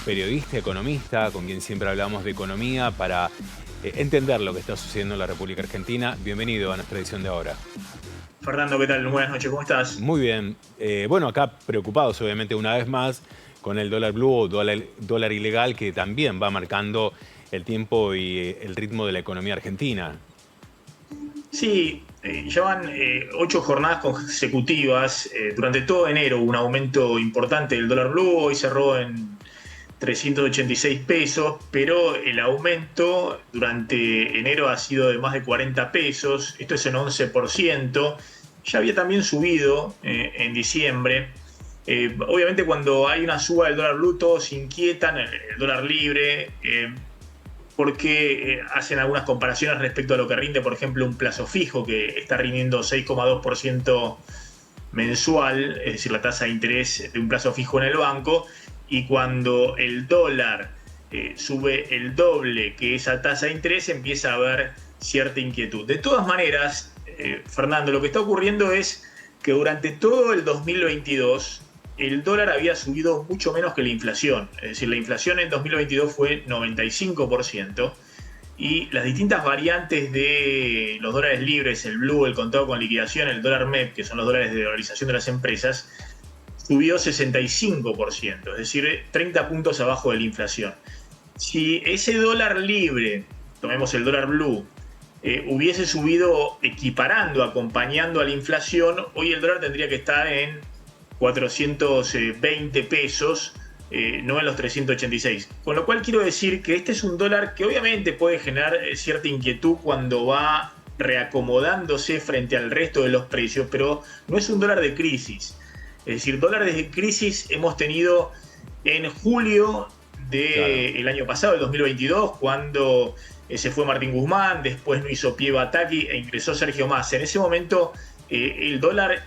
periodista, economista, con quien siempre hablamos de economía para entender lo que está sucediendo en la República Argentina. Bienvenido a nuestra edición de ahora. Fernando, ¿qué tal? Buenas noches, ¿cómo estás? Muy bien. Bueno, acá preocupados obviamente una vez más con el dólar blue o dólar ilegal que también va marcando el tiempo y el ritmo de la economía argentina. Sí, llevan 8 jornadas consecutivas. Durante todo enero hubo un aumento importante del dólar blue, hoy cerró en 386 pesos, pero el aumento durante enero ha sido de más de 40 pesos, esto es en 11%. Ya había también subido en diciembre. Obviamente cuando hay una suba del dólar blue todos se inquietan, el dólar libre, porque hacen algunas comparaciones respecto a lo que rinde, por ejemplo, un plazo fijo que está rindiendo 6,2% mensual, es decir, la tasa de interés de un plazo fijo en el banco, y cuando el dólar sube el doble que esa tasa de interés, empieza a haber cierta inquietud. De todas maneras, Fernando, lo que está ocurriendo es que durante todo el 2022 el dólar había subido mucho menos que la inflación. Es decir, la inflación en 2022 fue 95%, y las distintas variantes de los dólares libres, el blue, el contado con liquidación, el dólar MEP, que son los dólares de dolarización de las empresas, subió 65%, es decir, 30 puntos abajo de la inflación. Si ese dólar libre, tomemos el dólar blue, hubiese subido equiparando, acompañando a la inflación, hoy el dólar tendría que estar en 420 pesos, no en los 386. Con lo cual quiero decir que este es un dólar que obviamente puede generar cierta inquietud cuando va reacomodándose frente al resto de los precios, pero no es un dólar de crisis. Es decir, dólares de crisis hemos tenido en julio del año pasado, el 2022, cuando se fue Martín Guzmán, después no hizo pie Bataki e ingresó Sergio Massa. En ese momento el dólar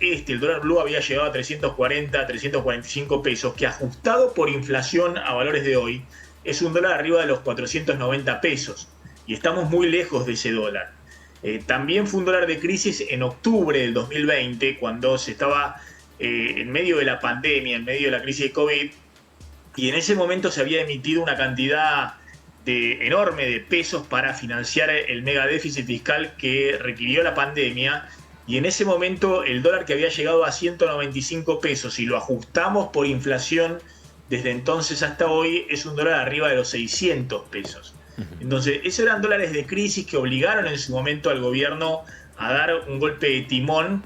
blue había llegado a 340, 345 pesos, que ajustado por inflación a valores de hoy, es un dólar arriba de los 490 pesos. Y estamos muy lejos de ese dólar. También fue un dólar de crisis en octubre del 2020, cuando se estaba en medio de la pandemia, en medio de la crisis de COVID, y en ese momento se había emitido una cantidad enorme de pesos para financiar el mega déficit fiscal que requirió la pandemia. Y en ese momento el dólar, que había llegado a 195 pesos, y lo ajustamos por inflación desde entonces hasta hoy, es un dólar arriba de los 600 pesos. Entonces, esos eran dólares de crisis que obligaron en su momento al gobierno a dar un golpe de timón.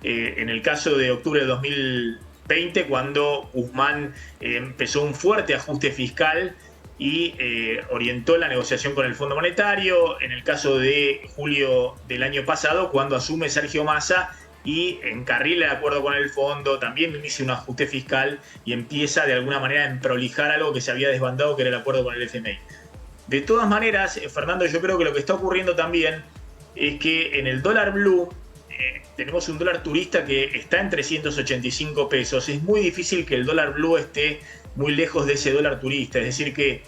En el caso de octubre de 2020, cuando Guzmán empezó un fuerte ajuste fiscal y orientó la negociación con el Fondo Monetario. En el caso de julio del año pasado, cuando asume Sergio Massa y encarrila el acuerdo con el fondo, también inicia un ajuste fiscal y empieza de alguna manera a emprolijar algo que se había desbandado, que era el acuerdo con el FMI. De todas maneras, Fernando, yo creo que lo que está ocurriendo también es que en el dólar blue tenemos un dólar turista que está en 385 pesos. Es muy difícil que el dólar blue esté muy lejos de ese dólar turista. Es decir que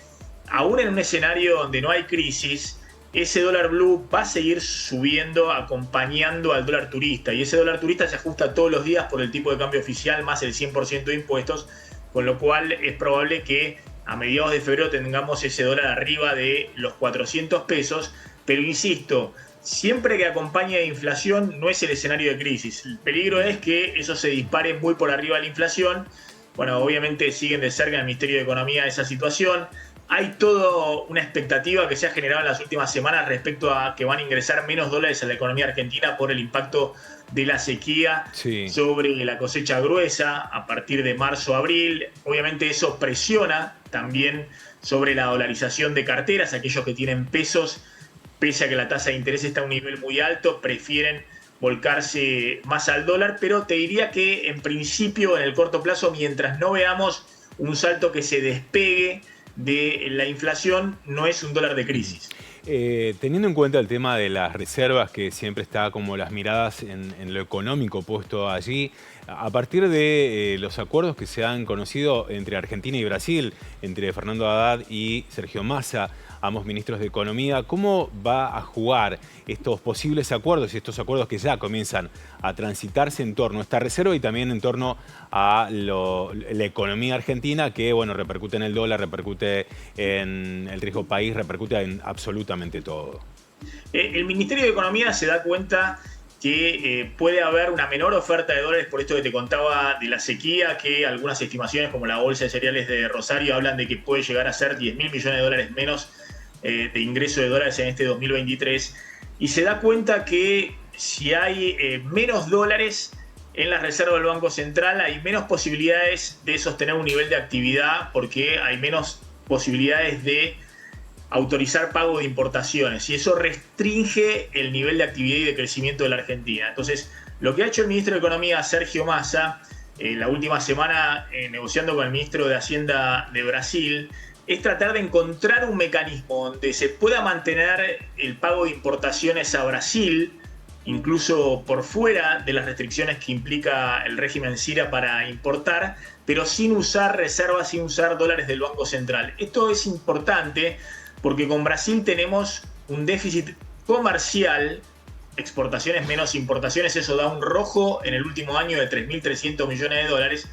aún en un escenario donde no hay crisis, ese dólar blue va a seguir subiendo acompañando al dólar turista. Y ese dólar turista se ajusta todos los días por el tipo de cambio oficial más el 100% de impuestos, con lo cual es probable que a mediados de febrero tengamos ese dólar arriba de los 400 pesos. Pero insisto, siempre que acompañe a inflación no es el escenario de crisis. El peligro es que eso se dispare muy por arriba de la inflación. Bueno, obviamente siguen de cerca en el Ministerio de Economía esa situación. Hay toda una expectativa que se ha generado en las últimas semanas respecto a que van a ingresar menos dólares a la economía argentina por el impacto de la sequía sobre la cosecha gruesa a partir de marzo-abril. Obviamente eso presiona también sobre la dolarización de carteras. Aquellos que tienen pesos, pese a que la tasa de interés está a un nivel muy alto, prefieren volcarse más al dólar. Pero te diría que en principio, en el corto plazo, mientras no veamos un salto que se despegue de la inflación, no es un dólar de crisis. Teniendo en cuenta el tema de las reservas, que siempre está como las miradas en lo económico puesto allí, A partir de los acuerdos que se han conocido entre Argentina y Brasil, entre Fernando Haddad y Sergio Massa, ambos ministros de Economía, ¿cómo va a jugar estos posibles acuerdos y estos acuerdos que ya comienzan a transitarse en torno a esta reserva y también en torno a la economía argentina que, bueno, repercute en el dólar, repercute en el riesgo país, repercute en absolutamente todo? El Ministerio de Economía se da cuenta que puede haber una menor oferta de dólares por esto que te contaba de la sequía, que algunas estimaciones como la Bolsa de Cereales de Rosario hablan de que puede llegar a ser 10.000 millones de dólares menos de ingreso de dólares en este 2023. Y se da cuenta que si hay menos dólares en las reservas del Banco Central, hay menos posibilidades de sostener un nivel de actividad porque hay menos posibilidades de autorizar pago de importaciones y eso restringe el nivel de actividad y de crecimiento de la Argentina. Entonces, lo que ha hecho el ministro de Economía, Sergio Massa, la última semana negociando con el ministro de Hacienda de Brasil, es tratar de encontrar un mecanismo donde se pueda mantener el pago de importaciones a Brasil, incluso por fuera de las restricciones que implica el régimen SIRA para importar, pero sin usar reservas, sin usar dólares del Banco Central. Esto es importante porque con Brasil tenemos un déficit comercial, exportaciones menos importaciones, eso da un rojo en el último año de 3.300 millones de dólares,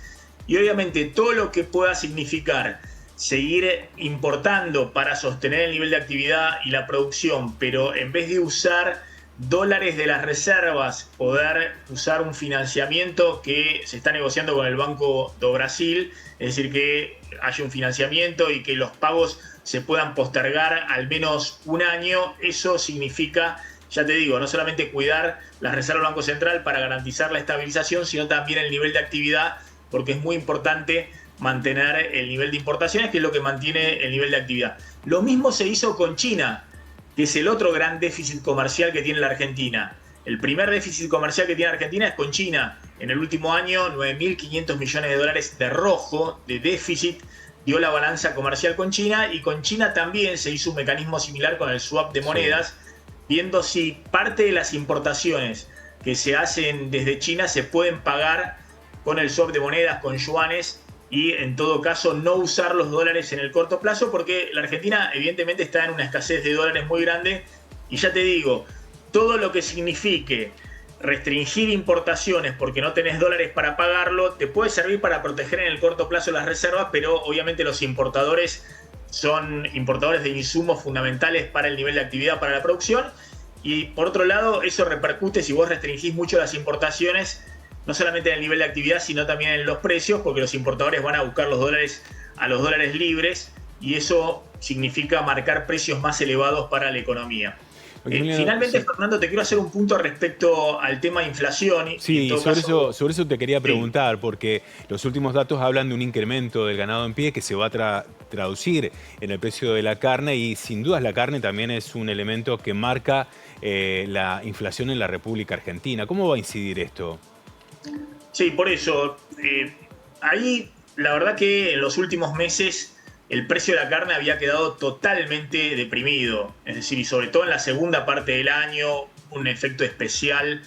y obviamente todo lo que pueda significar seguir importando para sostener el nivel de actividad y la producción, pero en vez de usar dólares de las reservas, poder usar un financiamiento que se está negociando con el Banco do Brasil, es decir, que haya un financiamiento y que los pagos se puedan postergar al menos un año. Eso significa, ya te digo, no solamente cuidar las reservas del Banco Central para garantizar la estabilización, sino también el nivel de actividad, porque es muy importante mantener el nivel de importaciones, que es lo que mantiene el nivel de actividad. Lo mismo se hizo con China, que es el otro gran déficit comercial que tiene la Argentina. El primer déficit comercial que tiene la Argentina es con China. En el último año, 9.500 millones de dólares de rojo, de déficit, dio la balanza comercial con China, y con China también se hizo un mecanismo similar con el swap de monedas, viendo si parte de las importaciones que se hacen desde China se pueden pagar con el swap de monedas, con yuanes, y en todo caso no usar los dólares en el corto plazo, porque la Argentina evidentemente está en una escasez de dólares muy grande, y ya te digo, todo lo que signifique restringir importaciones porque no tenés dólares para pagarlo, te puede servir para proteger en el corto plazo las reservas, pero obviamente los importadores son importadores de insumos fundamentales para el nivel de actividad, para la producción, y por otro lado eso repercute si vos restringís mucho las importaciones, no solamente en el nivel de actividad, sino también en los precios, porque los importadores van a buscar los dólares a los dólares libres, y eso significa marcar precios más elevados para la economía. Finalmente, sí. Fernando, te quiero hacer un punto respecto al tema de inflación. Sí, sobre eso te quería preguntar, porque los últimos datos hablan de un incremento del ganado en pie que se va a traducir en el precio de la carne, y sin dudas la carne también es un elemento que marca la inflación en la República Argentina. ¿Cómo va a incidir esto? Sí, por eso. Ahí, la verdad que en los últimos meses el precio de la carne había quedado totalmente deprimido. Es decir, y sobre todo en la segunda parte del año, un efecto especial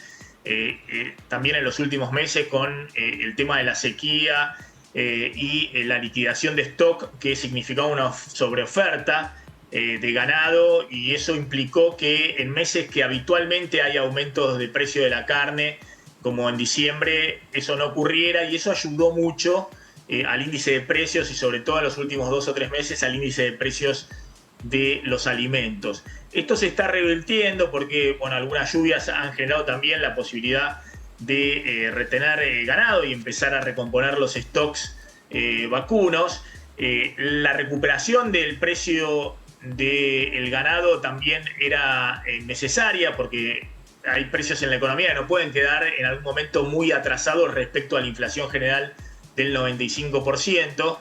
también en los últimos meses con el tema de la sequía y la liquidación de stock, que significaba una sobreoferta de ganado, y eso implicó que en meses que habitualmente hay aumentos de precio de la carne, como en diciembre, eso no ocurriera, y eso ayudó mucho al índice de precios, y sobre todo en los últimos 2 o 3 meses al índice de precios de los alimentos. Esto se está revirtiendo porque, bueno, algunas lluvias han generado también la posibilidad de retener ganado y empezar a recomponer los stocks vacunos. La recuperación del precio del ganado también era necesaria, porque hay precios en la economía que no pueden quedar en algún momento muy atrasados respecto a la inflación general del 95%,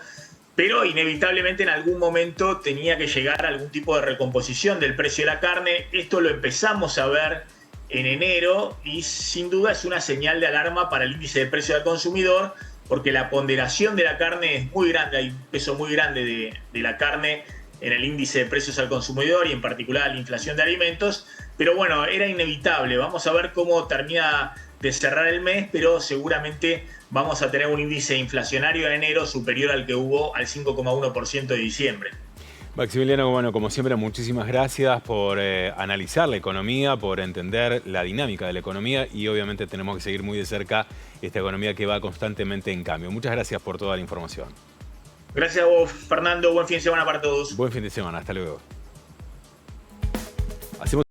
pero inevitablemente en algún momento tenía que llegar a algún tipo de recomposición del precio de la carne. Esto lo empezamos a ver en enero, y sin duda es una señal de alarma para el índice de precio del consumidor, porque la ponderación de la carne es muy grande, hay un peso muy grande de la carne en el índice de precios al consumidor, y en particular la inflación de alimentos. Pero bueno, era inevitable. Vamos a ver cómo termina de cerrar el mes, pero seguramente vamos a tener un índice inflacionario en enero superior al que hubo al 5,1% de diciembre. Maximiliano, bueno, como siempre, muchísimas gracias por analizar la economía, por entender la dinámica de la economía y obviamente tenemos que seguir muy de cerca esta economía que va constantemente en cambio. Muchas gracias por toda la información. Gracias a vos, Fernando. Buen fin de semana para todos. Buen fin de semana. Hasta luego. Hacemos